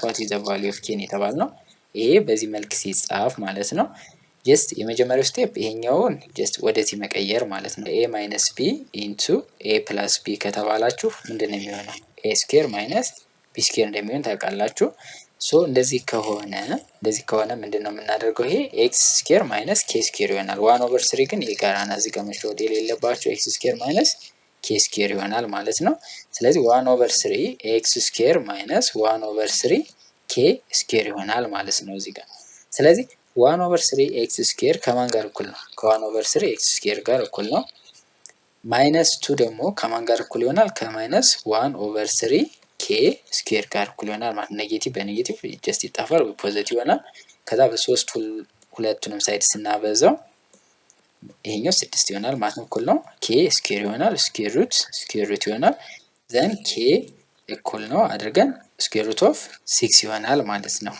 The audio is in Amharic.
ዋት ኢዝ ዘ ቫልዩ ኦፍ ኬ የተባልነው ይሄ በዚህ መልክ ሲጻፍ ማለት ነው። ጀስት የመጀመሪያው ስቴፕ ይሄኛውን ጀስት ወደዚህ መቀየር ማለት ነው። ኤ ማይነስ ቢ ኢንቱ ኤ ፕላስ ቢ ከተባላችሁ ምንድን ነው የሚሆነው? ኤ ስኬር ማይነስ ቢ ስኬር እንደሚሆን ታውቃላችሁ። ሶ እንደዚህ ከሆነ ምንድን ነው የምናደርገው? ይሄ ኤክስ ስኬር ማይነስ ኬ ስኬር ይሆናል። 1/3 ግን የጋራና እዚህ ጋር መሸወድ የሌለባቸው ኤክስ ስኬር ማይነስ ኬ ስኬር ይሆናል ማለት ነው። ስለዚህ 1/3 ኤክስ ስኬር ማይነስ 1/3 ኬ ስኬር ይሆናል ማለት ነው እዚህ ጋር። ስለዚህ 1/3 ኤክስ ስኬር ከማን ጋር እኩል ነው? ከ1/3 ኤክስ ስኬር ጋር እኩል ነው። ማይነስ 2 ደግሞ ከማን ጋር እኩል ይሆናል? ከማይነስ 1/3 ኬ ስኬር ጋር እኩል ይሆናል ማለት ነው። ኔጌቲቭ በኔጌቲቭ ጀስት ይጣፋል ወይ ፖዚቲቭ ይሆናል። ከዛ በሶስት ሁለቱንም ሳይድ ስናበዛው ይሄኛው 6 ይሆናል ማለት ነው። እኩል ነው ኬ ስኬር ይሆናል። ስኬር ሩት ይሆናል። ዘን ኬ እኩል ነው አድርገን ስኬር ሩት ኦፍ 6 ይሆናል ማለት ነው።